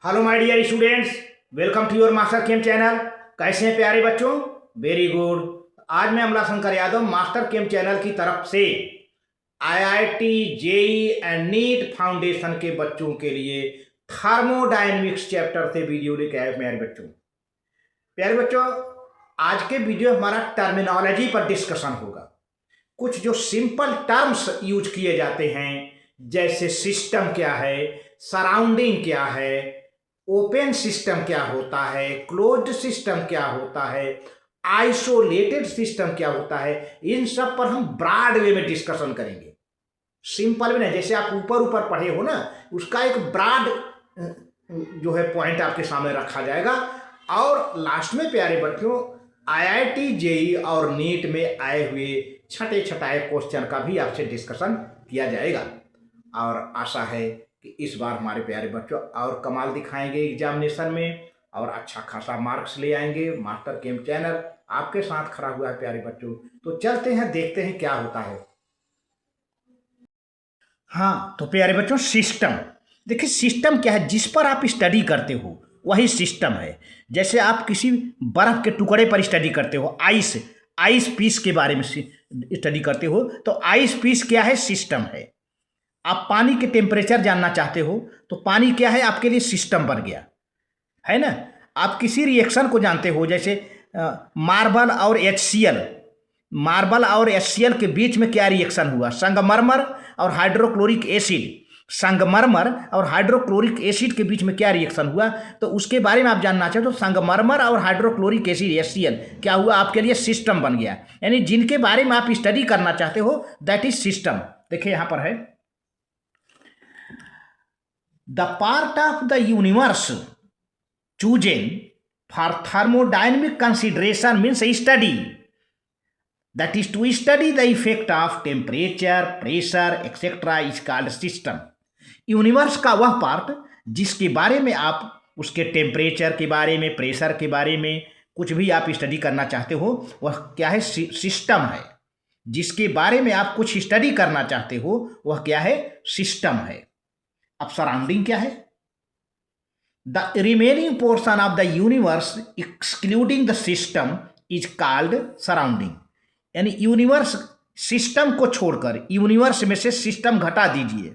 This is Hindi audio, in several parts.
Hello my dear students, welcome to your Master Chem channel. कैसे हैं प्यारे बच्चों? Very good. आज मैं Amla Shankar Yadav Master Chem channel की तरफ से IIT JEE and NEET foundation के बच्चों के लिए थर्मोडायनेमिक्स चैप्टर से वीडियो लेके आए प्यारे बच्चों, आज के वीडियो हमारा टर्मिनोलॉजी पर डिस्कशन होगा। कुछ जो सिंपल टर्म्स यूज किए जाते हैं, जैसे सिस्टम क्या है, सराउंडिंग क्या है, ओपन सिस्टम क्या होता है, क्लोज्ड सिस्टम क्या होता है, आइसोलेटेड सिस्टम क्या होता है, इन सब पर हम ब्रॉड वे में डिस्कशन करेंगे। सिंपल में नहीं, जैसे आप ऊपर ऊपर पढ़े हो ना, उसका एक ब्रॉड जो है पॉइंट आपके सामने रखा जाएगा। और लास्ट में प्यारे बच्चों, आईआईटी जेई और नीट में आए हुए छठे छठाए क्वेश्चन का भी आपसे डिस्कशन किया जाएगा। और आशा है कि इस बार हमारे प्यारे बच्चों और कमाल दिखाएंगे एग्जामिनेशन में और अच्छा खासा मार्क्स ले आएंगे। मास्टर केम चैनल आपके साथ खड़ा हुआ है प्यारे बच्चों। तो चलते हैं, देखते हैं क्या होता है। हाँ तो प्यारे बच्चों, सिस्टम देखिए, सिस्टम क्या है? जिस पर आप स्टडी करते हो वही सिस्टम है। जैसे आप किसी बर्फ के टुकड़े पर स्टडी करते हो, आइस आइस पीस के बारे में स्टडी करते हो, तो आइस पीस क्या है? सिस्टम है। आप पानी के टेम्परेचर जानना चाहते हो तो पानी क्या है? आपके लिए सिस्टम बन गया है ना। आप किसी रिएक्शन को जानते हो, जैसे मार्बल और HCl, मार्बल और HCl के बीच में क्या रिएक्शन हुआ? संगमरमर और हाइड्रोक्लोरिक एसिड, संगमरमर और हाइड्रोक्लोरिक एसिड के बीच में क्या रिएक्शन हुआ? तो उसके बारे में आप जानना चाहते हो तो संगमरमर और हाइड्रोक्लोरिक एसिड HCl क्या हुआ? आपके लिए सिस्टम बन गया। यानी जिनके बारे में आप स्टडी करना चाहते हो दैट इज सिस्टम। देखिए यहां पर है, the part of the universe chosen for thermodynamic consideration means study, that is to study the effect of temperature, pressure etc is called system। Universe का वह पार्ट जिसके बारे में आप उसके टेम्परेचर के बारे में, प्रेशर के बारे में कुछ भी आप स्टडी करना चाहते हो, वह क्या है? सिस्टम है। जिसके बारे में आप कुछ स्टडी करना चाहते हो वह क्या है? सिस्टम है। अब सराउंडिंग क्या है? The remaining portion of the universe excluding the system is called surrounding. यानी यूनिवर्स, सिस्टम को छोड़कर यूनिवर्स में से सिस्टम घटा दीजिए,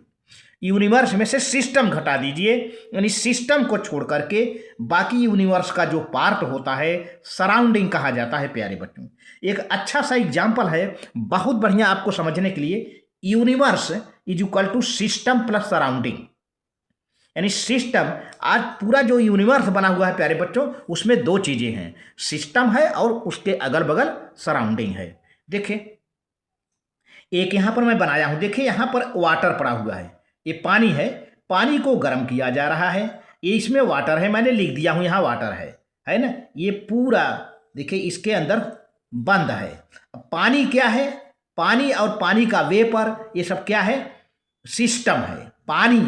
यूनिवर्स में से सिस्टम घटा दीजिए, यानी सिस्टम को छोड़ करके बाकी यूनिवर्स का जो पार्ट होता है सराउंडिंग कहा जाता है। प्यारे बच्चों, एक अच्छा सा एग्जाम्पल है बहुत बढ़िया आपको समझने के लिए। Universe is equal to system plus surrounding. यानी सिस्टम, आज पूरा जो यूनिवर्स बना हुआ है प्यारे बच्चों, उसमें दो चीजें हैं, सिस्टम है और उसके अगल बगल सराउंडिंग है। देखिए एक यहां पर मैं बनाया हूं, देखिए यहां पर वाटर पड़ा हुआ है, ये पानी है, पानी को गर्म किया जा रहा है, ये इसमें वाटर है, मैंने लिख दिया हूं यहां वाटर है ना। ये पूरा देखिए इसके अंदर बंद है। अब पानी क्या है? पानी और पानी का वेपर, ये सब क्या है? सिस्टम है। पानी,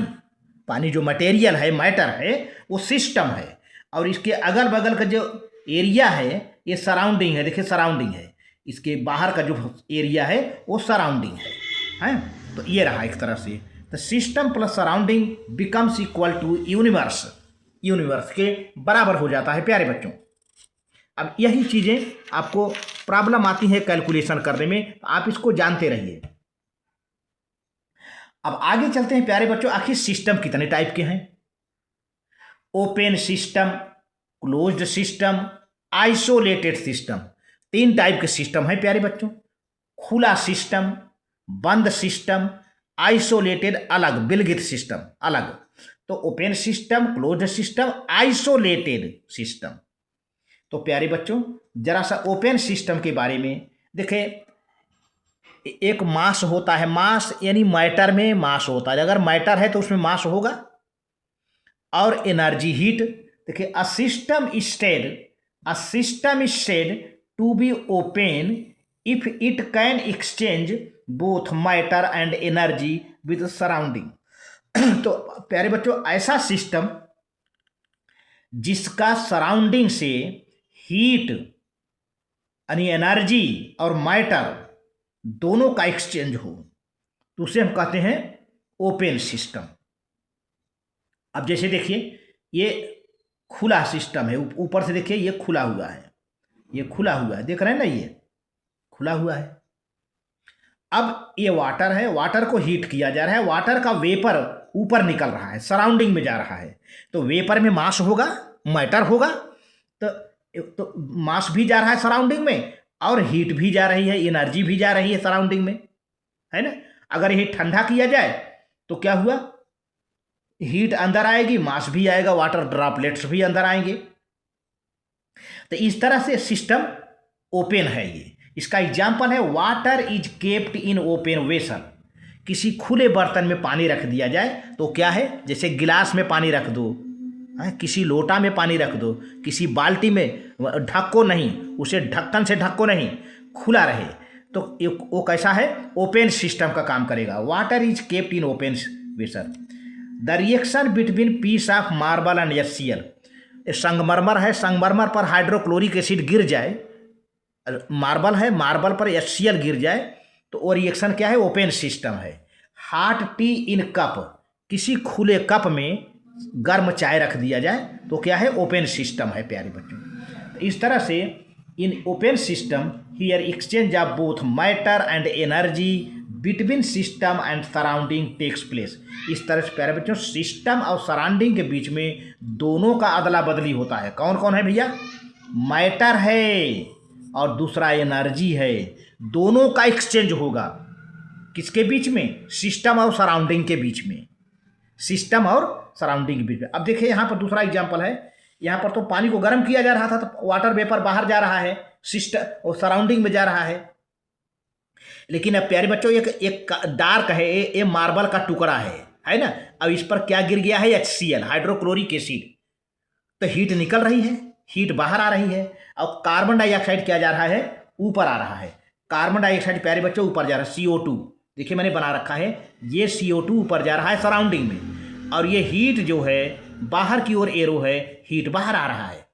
पानी जो मटेरियल है, मैटर है, वो सिस्टम है। और इसके अगल बगल का जो एरिया है ये सराउंडिंग है। देखिए सराउंडिंग है, इसके बाहर का जो एरिया है वो सराउंडिंग है। तो ये रहा एक तरह से, the system plus surrounding becomes equal to universe, universe के बराबर हो जाता है प्यारे बच्चों। अब यही चीज़ें आपको प्रॉब्लम आती है कैलकुलेशन करने में, तो आप इसको जानते रहिए। अब आगे चलते हैं प्यारे बच्चों, आखिर सिस्टम कितने टाइप के हैं? Open system, closed system, isolated system. तीन टाइप के सिस्टम है प्यारे बच्चों। खुला सिस्टम, बंद सिस्टम, आइसोलेटेड अलग, विलगित सिस्टम अलग। तो open system, closed system, isolated system. तो प्यारे बच्चों जरा सा ओपन सिस्टम के बारे में देखें। एक मास होता है, मास यानी मैटर में मास होता है, अगर मैटर है तो उसमें मास होगा। और एनर्जी हीट, देखिए a system is said to be open if it can exchange both matter and energy with surrounding. तो प्यारे बच्चों ऐसा सिस्टम जिसका सराउंडिंग से हीट यानी एनर्जी और मैटर दोनों का एक्सचेंज हो, तो उसे हम कहते हैं ओपन सिस्टम। अब जैसे देखिए ये खुला सिस्टम है, ऊपर से देखिए ये खुला हुआ है, ये खुला हुआ है, देख रहे हैं ना, ये खुला हुआ है। अब ये वाटर है, वाटर को हीट किया जा रहा है, वाटर का वेपर ऊपर निकल रहा है, सराउंडिंग में जा रहा है, तो वेपर में मास होगा, मैटर होगा, तो मास भी जा रहा है सराउंडिंग में और हीट भी जा रही है, एनर्जी भी जा रही है सराउंडिंग में, है ना। अगर ये ठंडा किया जाए तो क्या हुआ, हीट अंदर आएगी, मास भी आएगा, वाटर ड्रॉपलेट्स भी अंदर आएंगे। तो इस तरह से सिस्टम ओपन है ये। इसका एग्जाम्पल है water is kept in open vessel. किसी खुले बर्तन में पानी रख दिया जाए तो क्या है, जैसे गिलास में पानी रख दो, किसी लोटा में पानी रख दो, किसी बाल्टी में ढको नहीं, उसे ढक्कन से ढको नहीं, खुला रहे, तो वो कैसा है, ओपन सिस्टम का काम करेगा। Water is kept in open vessel. The reaction between piece of marble and HCl। संगमरमर है, संगमरमर पर हाइड्रोक्लोरिक एसिड गिर जाए, मार्बल है, मार्बल पर HCl गिर जाए, तो वो रिएक्शन क्या है, ओपन सिस्टम है। Hot T in cup. किसी खुले कप में गर्म चाय रख दिया जाए तो क्या है, ओपन सिस्टम है प्यारे बच्चों। तो इस तरह से in open system here exchange of both matter and energy between system and surrounding takes place. इस तरह से प्यारे बच्चों सिस्टम और सराउंडिंग के बीच में दोनों का अदला बदली होता है। कौन कौन है भैया, मैटर है और दूसरा एनर्जी है, दोनों का एक्सचेंज होगा। किसके बीच में, सिस्टम और सराउंडिंग के बीच में, सिस्टम और सराउंडिंग के बीच में। अब देखिए यहाँ पर दूसरा एग्जाम्पल है, यहाँ पर तो पानी को गर्म किया जा रहा था तो वाटर वेपर बाहर जा रहा है, सिस्टम और सराउंडिंग में जा रहा है। लेकिन अब प्यारे बच्चों एक डार्क है, ये मार्बल का टुकड़ा है ना। अब इस पर क्या गिर गया है, HCl हाइड्रोक्लोरिक एसिड, तो हीट निकल रही है, हीट बाहर आ रही है, और कार्बन डाइऑक्साइड क्या जा रहा है, ऊपर आ रहा है। कार्बन डाइऑक्साइड प्यारे बच्चों ऊपर जा रहा है, CO2, देखिए मैंने बना रखा है, ये CO2 ऊपर जा रहा है सराउंडिंग में, और ये हीट जो है बाहर की ओर एरो है, हीट बाहर आ रहा है।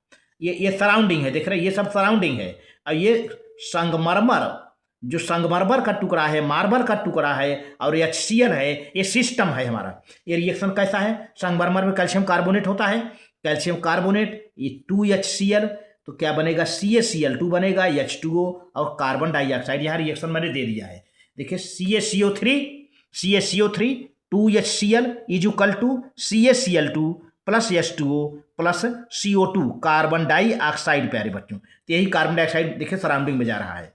ये सराउंडिंग है, देख रहे हैं, ये सब सराउंडिंग है। और ये संगमरमर, जो संगमरमर का टुकड़ा है, मार्बल का टुकड़ा है, और HCl है, ये सिस्टम है हमारा। ये रिएक्शन कैसा है, संगमरमर में कैल्शियम कार्बोनेट होता है, कैल्शियम कार्बोनेट, ये 2HCl, तो क्या बनेगा, CaCl2 बनेगा, H2O, और कार्बन डाइऑक्साइड। यहाँ रिएक्शन मैंने दे दिया है, देखिए CaCO3 2HCl is equal to CaCl2 plus H2O plus CO2, carbon dioxide प्यारे बच्चों। तो यही कार्बन डाइऑक्साइड देखिए सराउंडिंग में जा रहा है।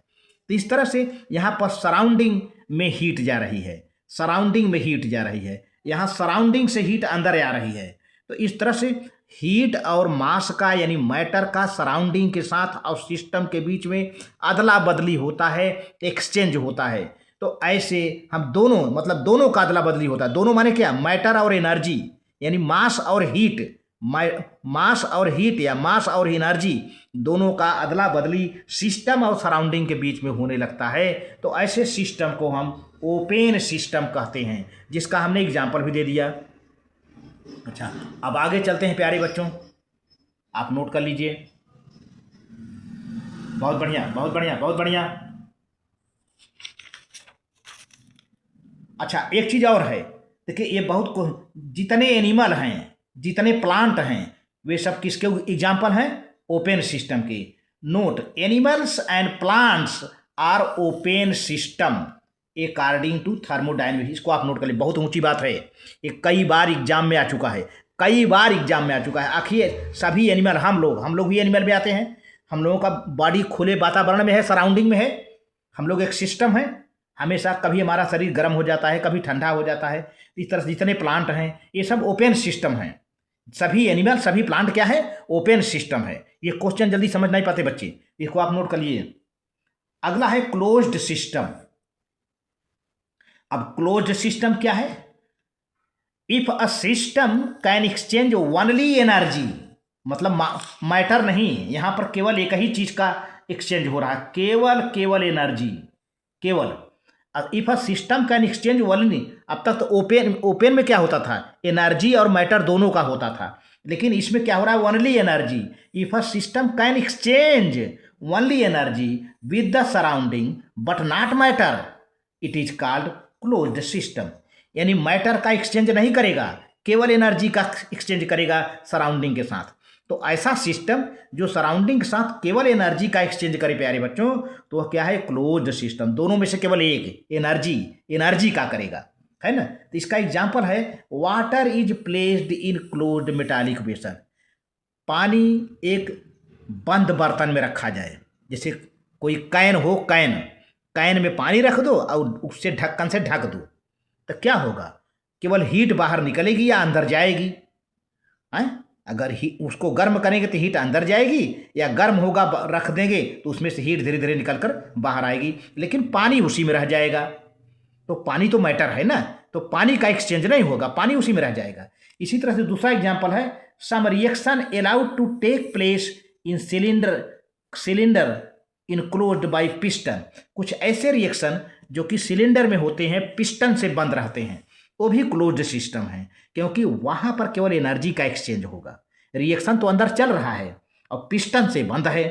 तो इस तरह से यहाँ पर सराउंडिंग में हीट जा रही है, सराउंडिंग में हीट जा रही है, यहाँ सराउंडिंग से हीट अंदर आ रही है। तो इस तरह से हीट और मास का यानी मैटर का सराउंडिंग के साथ और सिस्टम के बीच में अदला बदली होता है, एक्सचेंज होता है। तो ऐसे हम दोनों, मतलब दोनों का अदला बदली होता है। दोनों माने क्या, मैटर और एनर्जी, यानी मास और हीट, मास और हीट या मास और एनर्जी, दोनों का अदला बदली सिस्टम और सराउंडिंग के बीच में होने लगता है। तो ऐसे सिस्टम को हम ओपन सिस्टम कहते हैं, जिसका हमने एग्जाम्पल भी दे दिया। अच्छा, अब आगे चलते हैं प्यारे बच्चों, आप नोट कर लीजिए। बहुत बढ़िया, बहुत बढ़िया, बहुत बढ़िया। अच्छा, एक चीज़ और है, देखिए ये बहुत, जितने एनिमल हैं, जितने प्लांट हैं, वे सब किसके एग्जाम्पल हैं, ओपन सिस्टम के। Note, animals and plants are open system according to thermodynamics. इसको आप नोट कर लीजिए, बहुत ऊंची बात है, ये कई बार एग्जाम में आ चुका है, कई बार एग्जाम में आ चुका है। आखिर सभी एनिमल, हम लोग भी एनिमल में आते हैं, हम लोगों का बॉडी खुले वातावरण में है, सराउंडिंग में है, हम लोग एक सिस्टम है, हमेशा कभी हमारा शरीर गर्म हो जाता है, कभी ठंडा हो जाता है। इस तरह से जितने प्लांट हैं ये सब ओपन सिस्टम हैं, सभी एनिमल, सभी प्लांट क्या है, ओपन सिस्टम है। ये क्वेश्चन जल्दी समझ नहीं पाते बच्चे, इसको आप नोट कर लिए। अगला है क्लोज्ड सिस्टम। अब क्लोज्ड सिस्टम क्या है, if a system can exchange only energy, मतलब मैटर नहीं, यहां पर केवल एक ही चीज का एक्सचेंज हो रहा है, केवल एनर्जी, केवल। If a system can exchange only, अब तक तो ओपन में क्या होता था, एनर्जी और मैटर दोनों का होता था, लेकिन इसमें क्या हो रहा है, only energy. If a system can exchange only energy with the surrounding but not matter, it is called closed system. यानी मैटर का एक्सचेंज नहीं करेगा, केवल एनर्जी का एक्सचेंज करेगा सराउंडिंग के साथ। तो ऐसा सिस्टम जो सराउंडिंग के साथ केवल एनर्जी का एक्सचेंज करे प्यारे बच्चों, तो वह क्या है, क्लोज्ड सिस्टम। दोनों में से केवल एक एनर्जी का करेगा, है ना। तो इसका एग्जांपल है water is placed in closed metallic बेसन। पानी एक बंद बर्तन में रखा जाए, जैसे कोई कैन हो, कैन में पानी रख दो और उससे ढक्कन से ढक दो, तो क्या होगा, केवल हीट बाहर निकलेगी या अंदर जाएगी, हैं? अगर उसको गर्म करेंगे तो हीट अंदर जाएगी, या गर्म होगा रख देंगे तो उसमें से हीट धीरे धीरे निकल कर बाहर आएगी, लेकिन पानी उसी में रह जाएगा। तो पानी तो मैटर है ना, तो पानी का एक्सचेंज नहीं होगा, पानी उसी में रह जाएगा। इसी तरह से दूसरा एग्जांपल है some reaction allowed to take place in cylinder enclosed by piston. कुछ ऐसे रिएक्शन जो कि सिलेंडर में होते हैं, पिस्टन से बंद रहते हैं, वो भी क्लोज्ड सिस्टम है, क्योंकि वहां पर केवल एनर्जी का एक्सचेंज होगा। रिएक्शन तो अंदर चल रहा है और पिस्टन से बंद है,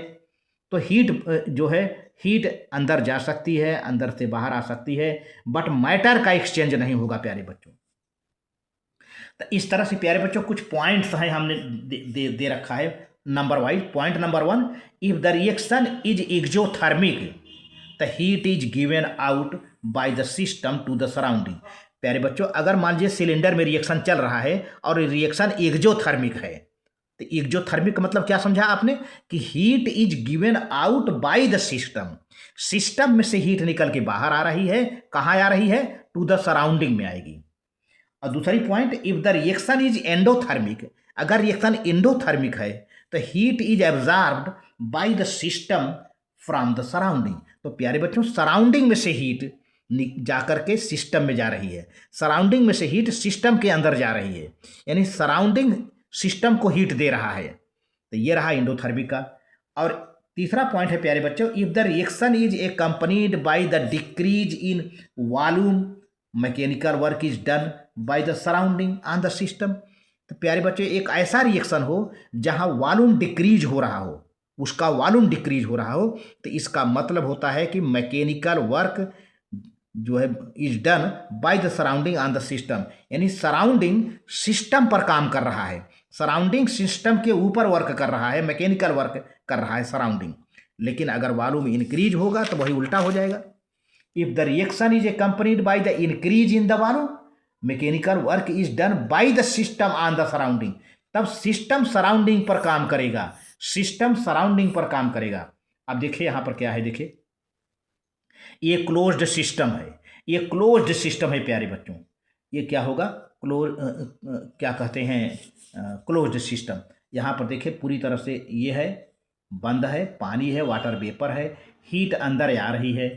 तो हीट जो है, हीट अंदर जा सकती है, अंदर से बाहर आ सकती है, बट मैटर का एक्सचेंज नहीं होगा प्यारे बच्चों। तो इस तरह से प्यारे बच्चों कुछ पॉइंट्स हैं हमने दे रखा है number wise. Point number 1, if the reaction is exothermic the heat is given out by the system to the surrounding. प्यारे बच्चों, अगर मान लीजिए सिलेंडर में रिएक्शन चल रहा है और रिएक्शन एक्सोथर्मिक है, तो एक्सोथर्मिक का मतलब क्या समझा आपने, कि heat is given out by the system में से हीट निकल के बाहर आ रही है, कहाँ आ रही है, टू द सराउंडिंग में आएगी। और दूसरी point, if the reaction is endothermic, अगर रिएक्शन एंडोथर्मिक है तो heat is absorbed bye the system from the surrounding. तो प्यारे बच्चों, सराउंडिंग में से हीट जाकर के सिस्टम में जा रही है, सराउंडिंग में से हीट सिस्टम के अंदर जा रही है, यानी सराउंडिंग सिस्टम को हीट दे रहा है। तो ये रहा एंडोथर्मिक का। और तीसरा पॉइंट है प्यारे बच्चों, if the reaction is accompanied by the decrease in volume mechanical work is done by the surrounding on the system. तो प्यारे बच्चों, एक ऐसा रिएक्शन हो जहां वॉल्यूम डिक्रीज हो रहा हो, उसका वॉल्यूम डिक्रीज हो रहा हो, तो इसका मतलब होता है कि मैकेनिकल वर्क जो है is done by the surrounding on the system, यानी सराउंडिंग सिस्टम पर काम कर रहा है, सराउंडिंग सिस्टम के ऊपर वर्क कर रहा है, मैकेनिकल वर्क कर रहा है सराउंडिंग। लेकिन अगर वॉल्यूम इंक्रीज होगा तो वही उल्टा हो जाएगा। If the reaction is accompanied by the increase in the volume mechanical work is done by the system on the surrounding, तब सिस्टम सराउंडिंग पर काम करेगा, सिस्टम सराउंडिंग पर काम करेगा। अब देखिए यहाँ पर क्या है, देखिए ये क्लोज्ड सिस्टम है, ये क्लोज्ड सिस्टम है प्यारे बच्चों। ये क्या होगा, क्या कहते हैं, क्लोज्ड सिस्टम। यहाँ पर देखिए पूरी तरह से ये है, बंद है, पानी है, वाटर वेपर है, हीट अंदर आ रही है,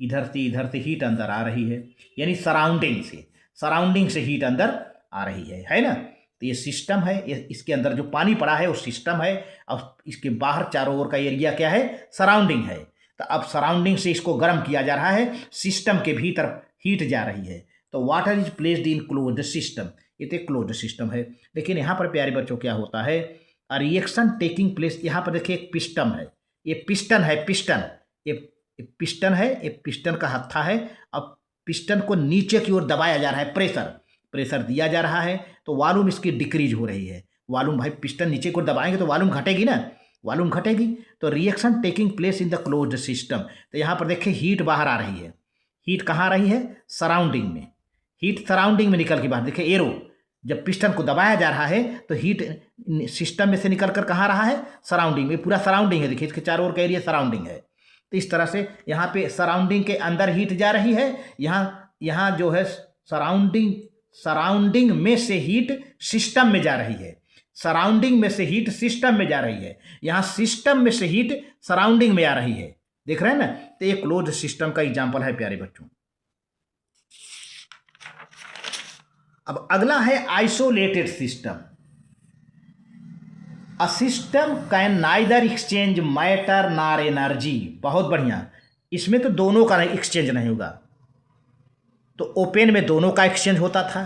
इधर से हीट अंदर आ रही है, यानी सराउंडिंग से हीट अंदर आ रही है ना। तो ये सिस्टम है, इसके अंदर जो पानी पड़ा है वो सिस्टम है, और इसके बाहर चारों ओर का एरिया क्या है, सराउंडिंग है। तो अब सराउंडिंग से इसको गर्म किया जा रहा है, सिस्टम के भीतर हीट जा रही है, तो water is placed in closed system, ये तो क्लोज्ड सिस्टम है। लेकिन यहाँ पर प्यारे बच्चों क्या होता है, रिएक्शन टेकिंग प्लेस, यहाँ पर देखिए एक पिस्टन है, ये पिस्टन है, ये पिस्टन है, ये पिस्टन का हत्था है। अब पिस्टन को नीचे की ओर दबाया जा रहा है, प्रेशर दिया जा रहा है, तो वॉल्यूम इसकी डिक्रीज हो रही है। वॉल्यूम, भाई पिस्टन नीचे को दबाएंगे तो वॉल्यूम घटेगी ना, वॉल्यूम घटेगी। तो reaction taking place in the closed system, तो यहाँ पर देखिए हीट बाहर आ रही है, हीट कहाँ आ रही है, सराउंडिंग में, हीट सराउंडिंग में निकल के बाहर, देखिए एरो, जब पिस्टन को दबाया जा रहा है तो हीट सिस्टम में से निकल कर कहाँ रहा है, सराउंडिंग में, पूरा सराउंडिंग है, देखिए इसके चारों ओर का एरिया सराउंडिंग है। तो इस तरह से यहाँ पे सराउंडिंग के अंदर हीट जा रही है, यहाँ जो है सराउंडिंग में से हीट सिस्टम में जा रही है, सराउंडिंग में से हीट सिस्टम में जा रही है, यहाँ सिस्टम में से हीट सराउंडिंग में आ रही है, देख रहे हैं ना। तो ये क्लोज्ड सिस्टम का एग्जांपल है प्यारे बच्चों। अब अगला है isolated system. A system can neither exchange matter nor energy. बहुत बढ़िया, इसमें तो दोनों का एक्सचेंज नहीं होगा। तो ओपन में दोनों का एक्सचेंज होता था,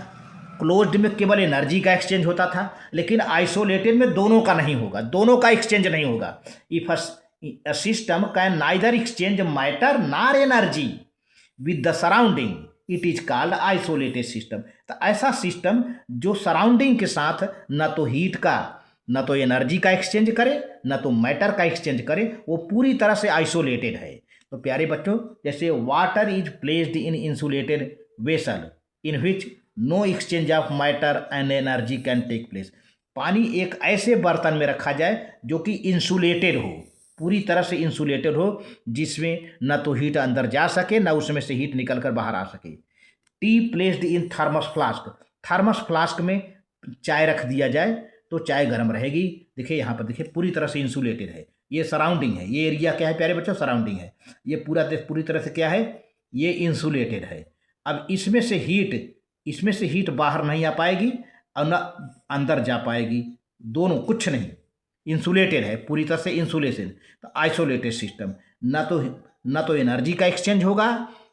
क्लोज्ड में केवल एनर्जी का एक्सचेंज होता था, लेकिन आइसोलेटेड में दोनों का नहीं होगा, दोनों का एक्सचेंज नहीं होगा। If a system can neither exchange matter nor energy with the surrounding, it is called isolated system. तो ऐसा सिस्टम जो सराउंडिंग के साथ न तो हीट का, न तो एनर्जी का एक्सचेंज करे, न तो मैटर का एक्सचेंज करे, वो पूरी तरह से आइसोलेटेड है। तो प्यारे बच्चों, जैसे water is placed in insulated vessel in which no exchange of matter and energy can take place. पानी एक ऐसे बर्तन में रखा जाए जो कि इंसुलेटेड हो, पूरी तरह से इंसुलेटेड हो, जिसमें न तो हीट अंदर जा सके, न उसमें से हीट निकल कर बाहर आ सके। T placed in thermos flask, thermos flask में चाय रख दिया जाए तो चाय गर्म रहेगी। देखिए यहाँ पर, देखिए पूरी तरह से इंसुलेटेड है, ये सराउंडिंग है, ये एरिया क्या है प्यारे बच्चों, सराउंडिंग है। ये पूरी तरह से क्या है, ये इंसुलेटेड है। अब इसमें से हीट बाहर नहीं आ पाएगी और न अंदर जा पाएगी, दोनों कुछ नहीं, इंसुलेटेड है, पूरी तरह से इंसुलेशन। तो आइसोलेटेड सिस्टम, न तो एनर्जी का एक्सचेंज होगा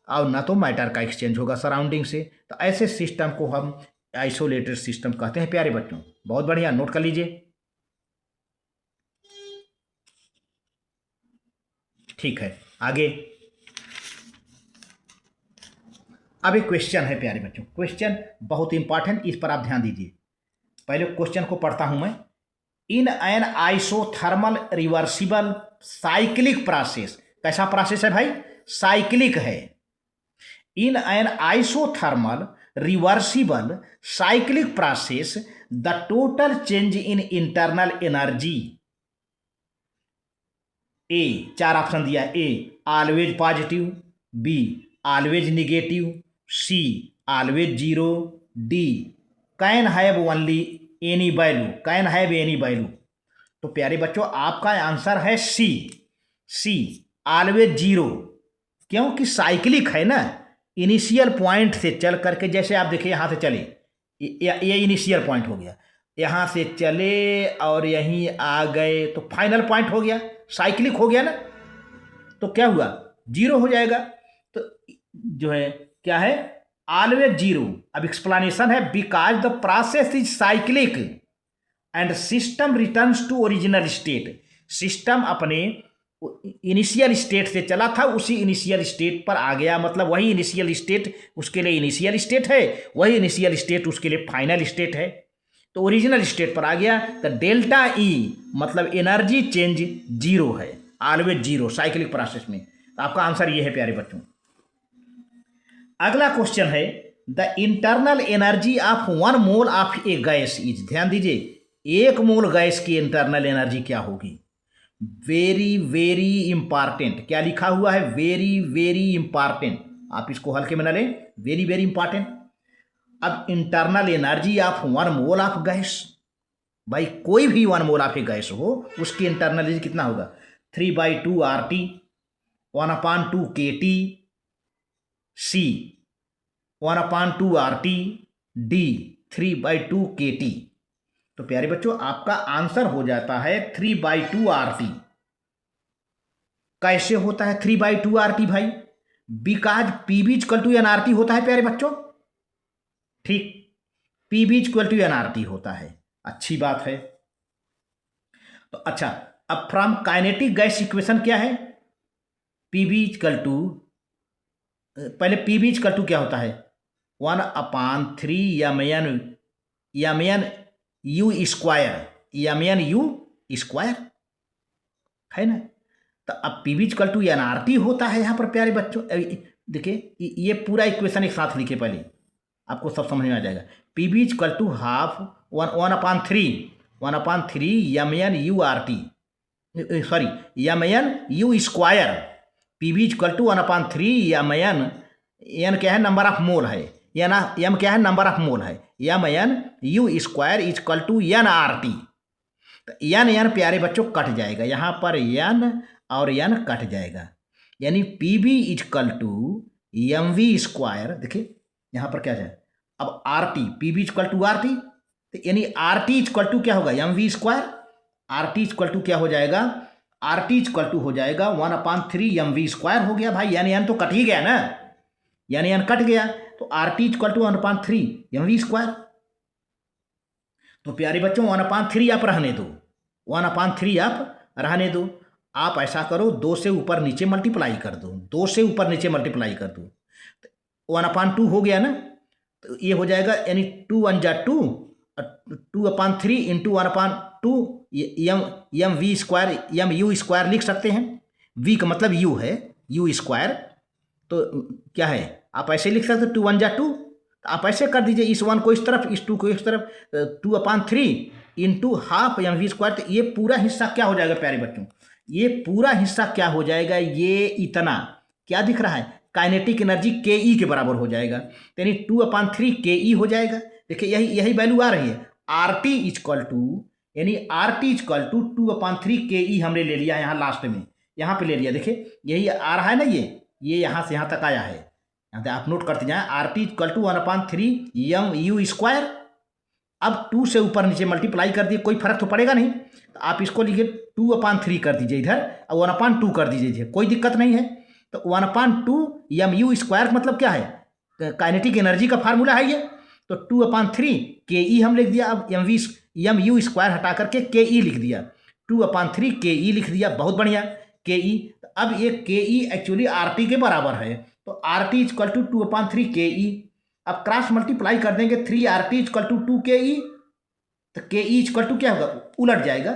और न तो मैटर का एक्सचेंज होगा सराउंडिंग से। तो ऐसे सिस्टम को हम आइसोलेटेड सिस्टम कहते हैं प्यारे बच्चों। बहुत बढ़िया, नोट कर लीजिए। ठीक है, आगे अब एक क्वेश्चन है प्यारे बच्चों, क्वेश्चन बहुत इंपॉर्टेंट, इस पर आप ध्यान दीजिए। पहले क्वेश्चन को पढ़ता हूं मैं। In an isothermal reversible cyclic process, कैसा प्रोसेस है भाई, साइक्लिक है। In an isothermal reversible cyclic process the total change in internal energy, A, चार ऑप्शन दिया, A always positive, B always negative, C always zero, D can have only any value, can have any value. तो प्यारे बच्चों, आपका आंसर है सी ऑलवेज जीरो, क्योंकि साइक्लिक है ना। इनिशियल पॉइंट से चल करके, जैसे आप देखिए यहाँ से चले, ये इनिशियल पॉइंट हो गया, यहाँ से चले और यहीं आ गए तो फाइनल पॉइंट हो गया, साइक्लिक हो गया ना। तो क्या हुआ, जीरो हो जाएगा। तो जो है क्या है, ऑलवेज जीरो। अब एक्सप्लेनेशन है, because the process is cyclic and system returns to original state. System अपने इनिशियल स्टेट से चला था, उसी इनिशियल स्टेट पर आ गया, मतलब वही इनिशियल स्टेट उसके लिए इनिशियल स्टेट है, वही इनिशियल स्टेट उसके लिए फाइनल स्टेट है। तो ओरिजिनल स्टेट पर आ गया। तो डेल्टा ई मतलब एनर्जी चेंज जीरो है, ऑलवेज जीरो साइक्लिक प्रोसेस में। तो आपका आंसर ये है प्यारे बच्चों। अगला क्वेश्चन है, the internal energy of 1 mole of A gas is, ध्यान दीजिए, 1 मोल गैस की इंटरनल एनर्जी क्या होगी। वेरी वेरी इंपॉर्टेंट, क्या लिखा हुआ है, वेरी वेरी इंपॉर्टेंट, आप इसको हल्के में न लें, वेरी वेरी इंपॉर्टेंट। अब internal energy of 1 mole of gas, भाई कोई भी 1 मोल ऑफ ए गैस हो, उसकी इंटरनल एनर्जी कितना होगा, 3/2 RT 1/2 KT, सी 1/2 RT, डी 3/2 KT। तो प्यारे बच्चों, आपका आंसर हो जाता है 3/2 RT। कैसे होता है 3/2 RT भाई, because PB equal to nRT होता है प्यारे बच्चों, ठीक, पीबी इक्वल टू एनआरटी होता है, अच्छी बात है। तो अच्छा, अब फ्रॉम काइनेटिक गैस इक्वेशन क्या है, पीबी इक्वल टू, पहले पीबी इक्वल टू क्या होता है, 1/3 mn यू स्क्वायर है ना। तो अब पीबी इक्वल टू एनआरटी होता है यहाँ पर प्यारे बच्चों। देखिए ये पूरा इक्वेशन एक साथ लिखे, पहले आपको सब समझ में आ जाएगा। PB equal to half 1/3 mn u square, PB equal to 1/3 mn, n क्या है, नंबर ऑफ मोल है, एम क्या है, नंबर ऑफ मोल है, mn u square equal to nRT। तो एन प्यारे बच्चों कट जाएगा, यहाँ पर एन और एन कट जाएगा, यानी PB equal to mv square. देखिए यहाँ पर क्या जाए, अब RT, PB equal to RT, तो यानी RT इक्वल टू क्या होगा, mv square, RT equal to क्या हो जाएगा, RT इक्वल टू हो जाएगा 1/3 mv स्क्वायर हो गया भाई, यानी एन तो कट ही गया ना, यानी एन कट गया, तो RT equal to 1/3 mv square. तो प्यारे बच्चों 1/3 आप रहने दो, 1/3 आप रहने दो। आप ऐसा करो, 2 से ऊपर नीचे मल्टीप्लाई कर दो, 2 से ऊपर नीचे मल्टीप्लाई कर दो। 1/2 हो गया ना, तो ये हो जाएगा यानी 2 1 जा 2 और 2/3 into 1/2 Yama we square Yama u square लिख सकते हैं। वी का मतलब यू है, यू स्क्वायर। तो क्या है, आप ऐसे लिख सकते हो 2 1 जा 2, तो आप ऐसे कर दीजिए, इस 1 को इस तरफ, इस 2 को इस तरफ, 2/3 into half m v square. तो ये पूरा हिस्सा क्या हो जाएगा प्यारे बच्चों, ये पूरा हिस्सा क्या हो जाएगा, ये इतना क्या दिख रहा है, काइनेटिक एनर्जी के ई के बराबर हो जाएगा। यानी 2/3 के ई हो जाएगा। देखिए यही यही वैल्यू आ रही है, आर टी इजक्वल टू, यानी आर टी इजक्वल टू 2/3 के ई हमने ले लिया यहाँ लास्ट में, यहाँ पे ले लिया। देखिए यही आ रहा है ना, ये यहाँ से यहाँ तक आया है। यहाँ पे आप नोट करते जाएं, R T equal to 1/3 m u square. अब 2 से ऊपर नीचे मल्टीप्लाई कर दिए, कोई फर्क तो पड़ेगा नहीं, तो आप इसको लिखिए 2/3 कर दीजिए इधर और 1/2 कर दीजिए इधर, कोई दिक्कत नहीं है। तो 1/2 यम यू स्क्वायर का मतलब क्या है, काइनेटिक एनर्जी का फार्मूला है ये। तो 2/3 के ई हम लिख दिया, अब यम यू स्क्वायर हटा करके के ई लिख दिया, 2/3 के ई लिख दिया, बहुत बढ़िया के ई। अब ये के ई एक्चुअली आर टी के बराबर है, तो आर टी इजक्वल टू 2/3 के ई। अब क्रॉस मल्टीप्लाई कर देंगे, 3 आर टी इजक्वल टू 2 के ई, तो के ई इजक्वल टू क्या होगा, उलट जाएगा।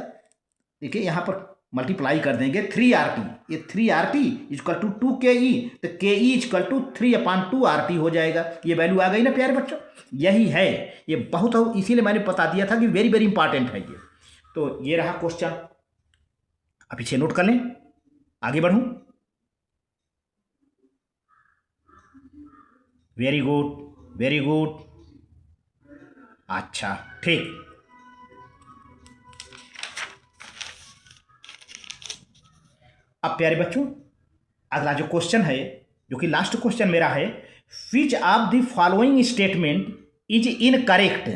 देखिए यहाँ पर मल्टीप्लाई कर देंगे 3 आर टी, ये 3 आर टी इजक्वल टू 2 के ई, तो के ई इजक्वल टू 3/2 आर टी हो जाएगा। ये वैल्यू आ गई ना प्यारे बच्चों, यही है, ये बहुत हो, इसीलिए मैंने बता दिया था कि वेरी वेरी इंपॉर्टेंट है ये। तो ये रहा क्वेश्चन, आप पीछे नोट कर लें, आगे बढ़ूं। वेरी गुड वेरी गुड, अच्छा ठीक। अब प्यारे बच्चों अगला जो क्वेश्चन है, जो कि लास्ट क्वेश्चन मेरा है, which of the following statement is incorrect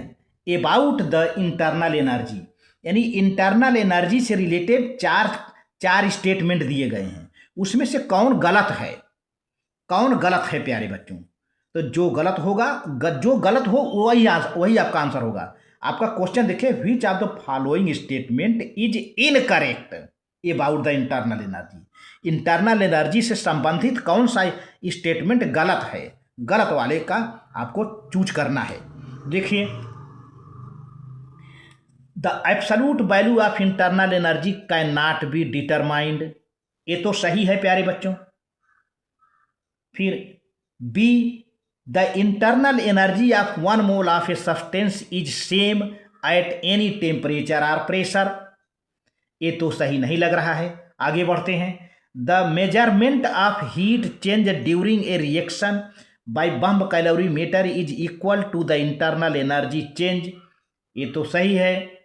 about the internal energy. यानी इंटरनल एनर्जी से रिलेटेड चार स्टेटमेंट दिए गए हैं, उसमें से कौन गलत है, कौन गलत है प्यारे बच्चों। तो जो गलत होगा, जो गलत हो वही आपका आंसर होगा। आपका क्वेश्चन देखिए, which of the following statement is incorrect about the internal energy. Internal energy से संबंधित कौन सा स्टेटमेंट गलत है, गलत वाले का आपको चूज करना है। देखिए, the absolute value of internal energy can not be determined, ये तो सही है प्यारे बच्चों। फिर B, the internal energy of 1 mole of a substance is same at any temperature और प्रेशर, ये तो सही नहीं लग रहा है। आगे बढ़ते हैं, the measurement of heat change during a reaction by bomb calorimeter is equal to the internal energy change, ये तो सही है।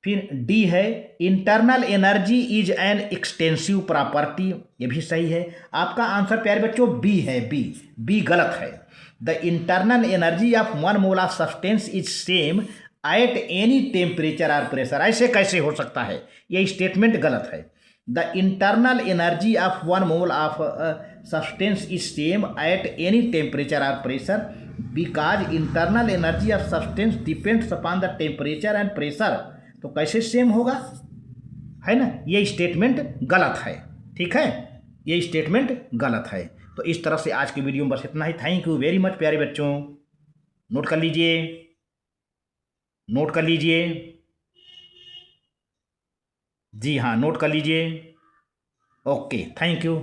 फिर डी है, internal energy is an extensive property, ये भी सही है। आपका आंसर प्यारे बच्चों बी है, बी गलत है। The internal energy of 1 mole of substance is same at any temperature और प्रेशर, ऐसे कैसे हो सकता है, ये स्टेटमेंट गलत है। The internal energy of 1 mole of substance is same at any temperature और pressure because internal energy of substance depends upon the temperature and pressure, तो कैसे सेम होगा, है ना, ये स्टेटमेंट गलत है। ठीक है, ये स्टेटमेंट गलत है। तो इस तरह से आज की वीडियो में बस इतना ही। थैंक यू वेरी मच प्यारे बच्चों, नोट कर लीजिए, नोट कर लीजिए, जी हाँ नोट कर लीजिए। Okay, thank you.